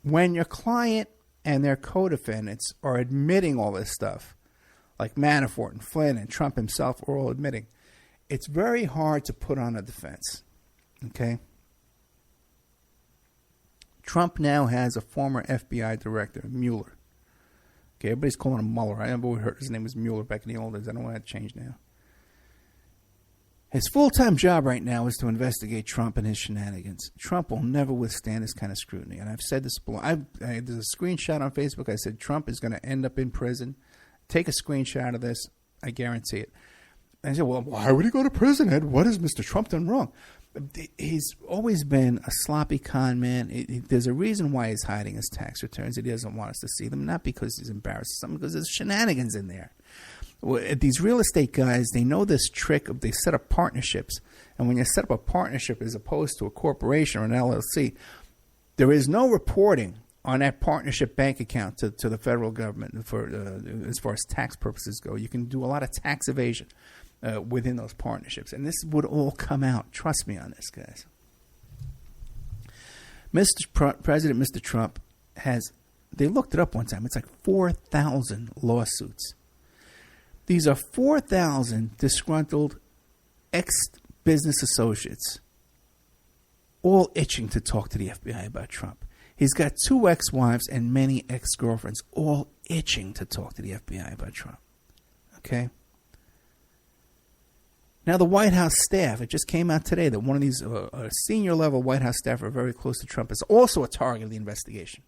When your client and their co-defendants are admitting all this stuff, like Manafort and Flynn and Trump himself are all admitting, it's very hard to put on a defense. Okay? Trump now has a former FBI director, Mueller. Okay, everybody's calling him Mueller. I never heard his name was Mueller back in the old days. I don't want that to change now. His full-time job right now is to investigate Trump and his shenanigans. Trump will never withstand this kind of scrutiny. And I've said this below. There's a screenshot on Facebook. I said Trump is going to end up in prison. Take a screenshot of this. I guarantee it. And I said, well, why would he go to prison, Ed? What has Mr. Trump done wrong? He's always been a sloppy con man. There's a reason why he's hiding his tax returns. He doesn't want us to see them, not because he's embarrassed of something, because there's shenanigans in there. Well, these real estate guys, they know this trick of they set up partnerships. And when you set up a partnership as opposed to a corporation or an LLC, there is no reporting on that partnership bank account to the federal government for as far as tax purposes go. You can do a lot of tax evasion within those partnerships. And this would all come out. Trust me on this, guys. President Mr. Trump they looked it up one time. It's like 4,000 lawsuits. These are 4,000 disgruntled ex-business associates all itching to talk to the FBI about Trump. He's got 2 ex-wives and many ex-girlfriends, all itching to talk to the FBI about Trump. Okay? Now, the White House staff, it just came out today that one of these senior level White House staff are very close to Trump is also a target of the investigation.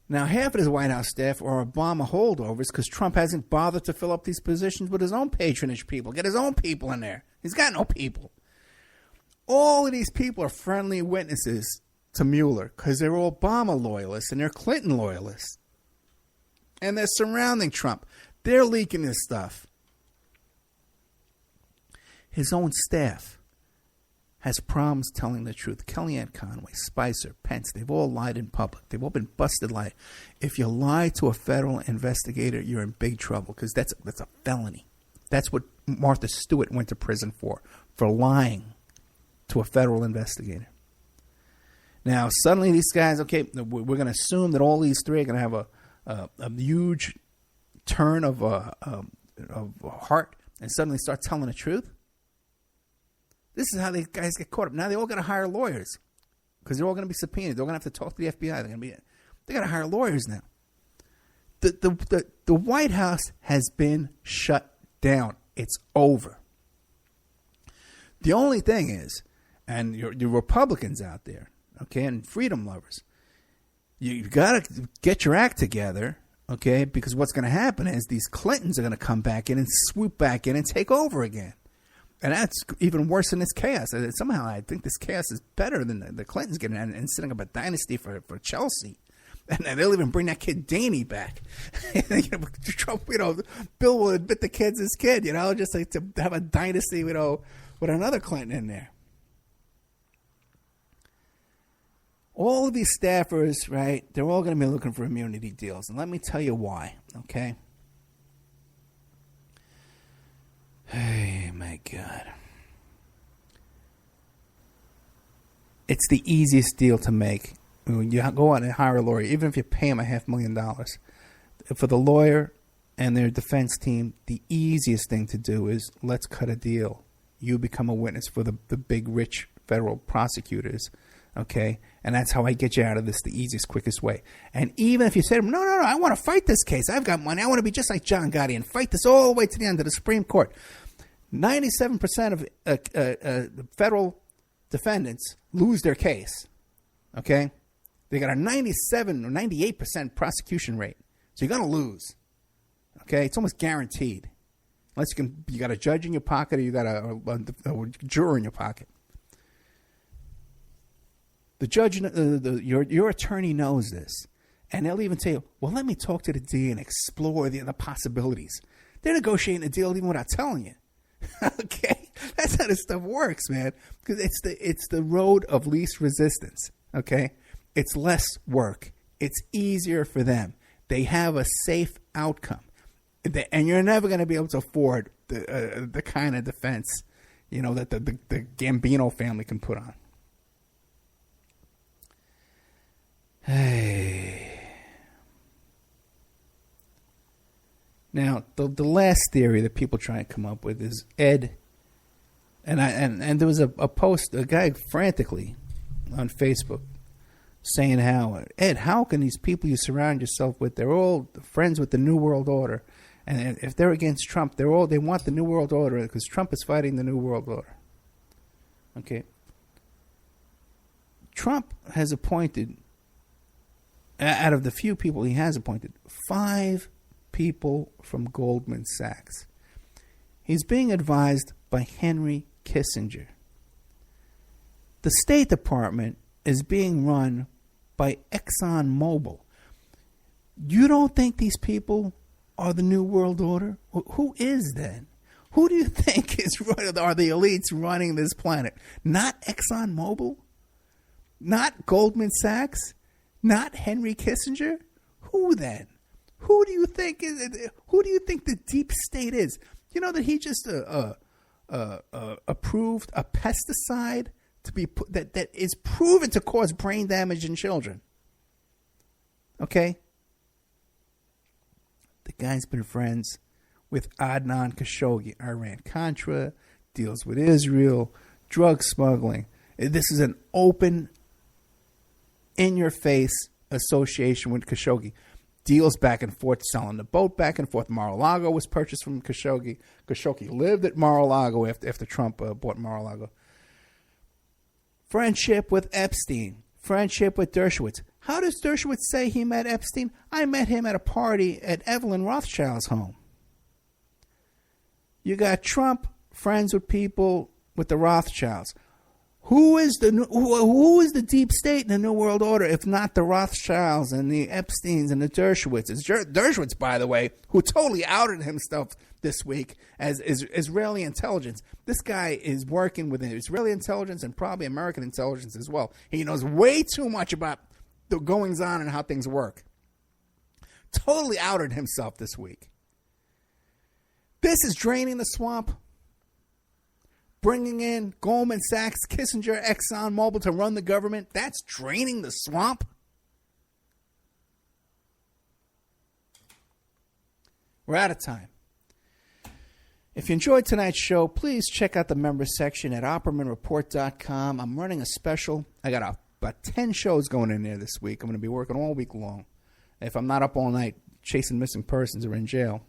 Now, half of his White House staff are Obama holdovers because Trump hasn't bothered to fill up these positions with his own patronage people. Get his own people in there. He's got no people. All of these people are friendly witnesses to Mueller because they're Obama loyalists and they're Clinton loyalists. And they're surrounding Trump. They're leaking this stuff. His own staff has problems telling the truth. Kellyanne Conway, Spicer, Pence, they've all lied in public. They've all been busted lying. If you lie to a federal investigator, you're in big trouble because that's a felony. That's what Martha Stewart went to prison for lying to a federal investigator. Now, suddenly these guys, okay, we're going to assume that all these three are going to have a huge turn of heart and suddenly start telling the truth. This is how these guys get caught up. Now they all got to hire lawyers because they're all going to be subpoenaed. They're going to have to talk to the FBI. They got to hire lawyers now. The White House has been shut down. It's over. The only thing is, and your Republicans out there, okay, and freedom lovers, you got to get your act together. Okay, because what's going to happen is these Clintons are going to come back in and swoop back in and take over again. And that's even worse than this chaos. Somehow I think this chaos is better than the Clintons getting in and setting up a dynasty for Chelsea. And they'll even bring that kid Danny back. Trump, Bill will admit the kid's his kid, just like to have a dynasty, with another Clinton in there. All of these staffers, right, they're all going to be looking for immunity deals. And let me tell you why, okay? Hey, my God. It's the easiest deal to make. When you go out and hire a lawyer, even if you pay him $500,000. For the lawyer and their defense team, the easiest thing to do is let's cut a deal. You become a witness for the big, rich federal prosecutors. Okay, and that's how I get you out of this the easiest, quickest way. And even if you say to them, no, I want to fight this case. I've got money. I want to be just like John Gotti and fight this all the way to the end of the Supreme Court. 97% of federal defendants lose their case. Okay, they got a 97 or 98% prosecution rate. So you're going to lose. Okay, it's almost guaranteed. Unless you got a judge in your pocket or you got a juror in your pocket. The judge, your attorney knows this, and they'll even tell you, well, let me talk to the DA and explore the possibilities. They're negotiating a deal even without telling you. Okay? That's how this stuff works, man, because it's the road of least resistance, okay? It's less work. It's easier for them. They have a safe outcome, and you're never going to be able to afford the kind of defense, that the Gambino family can put on. Hey. Now, the last theory that people try and come up with is Ed, and there was a post, a guy frantically on Facebook saying how can these people you surround yourself with, they're all friends with the New World Order, and if they're against Trump, they want the New World Order because Trump is fighting the New World Order. Okay. Trump has appointed, out of the few people he has appointed, 5 people from Goldman Sachs. He's being advised by Henry Kissinger. The State Department is being run by ExxonMobil. You don't think these people are the New World Order? Who is then? Who do you think are the elites running this planet? Not ExxonMobil? Not Goldman Sachs? Not Henry Kissinger? Who then? Who do you think the deep state is? You know that he just approved a pesticide to be that is proven to cause brain damage in children. Okay? The guy's been friends with Adnan Khashoggi, Iran-Contra, deals with Israel, drug smuggling. This is an open, in-your-face association with Khashoggi. deals back and forth, selling the boat back and forth. Mar-a-Lago was purchased from Khashoggi. Khashoggi lived at Mar-a-Lago after Trump bought Mar-a-Lago. Friendship with Epstein. Friendship with Dershowitz. How does Dershowitz say he met Epstein? I met him at a party at Evelyn Rothschild's home. You got Trump, friends with people with the Rothschilds. Who is the deep state in the New World Order if not the Rothschilds and the Epsteins and the Dershowitzes? Dershowitz, by the way, who totally outed himself this week as Israeli intelligence. This guy is working with Israeli intelligence and probably American intelligence as well. He knows way too much about the goings-on and how things work. Totally outed himself this week. This is draining the swamp. Bringing in Goldman Sachs, Kissinger, ExxonMobil to run the government. That's draining the swamp. We're out of time. If you enjoyed tonight's show, please check out the members section at OppermanReport.com. I'm running a special. I got about 10 shows going in there this week. I'm going to be working all week long. If I'm not up all night chasing missing persons or in jail,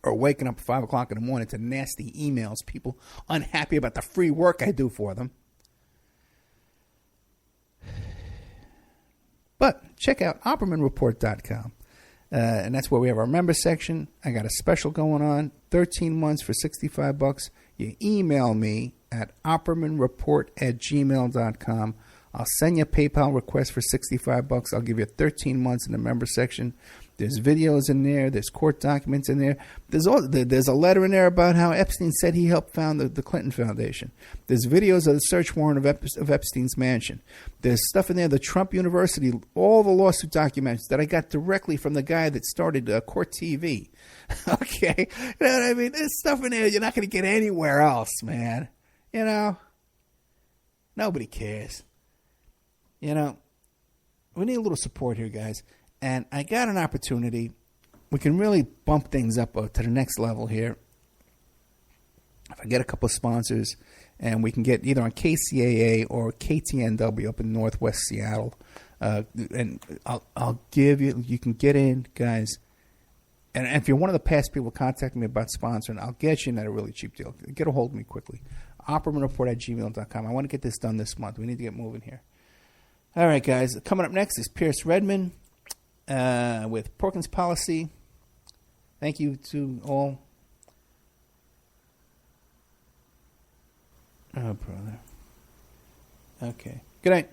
or waking up at 5 o'clock in the morning to nasty emails, people unhappy about the free work I do for them. But check out OppermanReport.com. And that's where we have our member section. I got a special going on, 13 months for $65. You email me at OppermanReport@gmail.com. I'll send you a PayPal request for $65. I'll give you 13 months in the member section. There's videos in there. There's court documents in there. There's a letter in there about how Epstein said he helped found the Clinton Foundation. There's videos of the search warrant of Epstein's mansion. There's stuff in there, the Trump University, all the lawsuit documents that I got directly from the guy that started Court TV. Okay? You know what I mean? There's stuff in there you're not going to get anywhere else, man. You know? Nobody cares. You know? We need a little support here, guys. And I got an opportunity. We can really bump things up to the next level here. If I get a couple of sponsors, and we can get either on KCAA or KTNW up in Northwest Seattle, and I'll give you. You can get in, guys. And if you're one of the past people contacting me about sponsoring, I'll get you in at a really cheap deal. Get a hold of me quickly. OppermanReport@gmail.com. I want to get this done this month. We need to get moving here. All right, guys. Coming up next is Pierce Redmond. With Porkins Policy. Thank you to all. Oh, brother. Okay. Good night.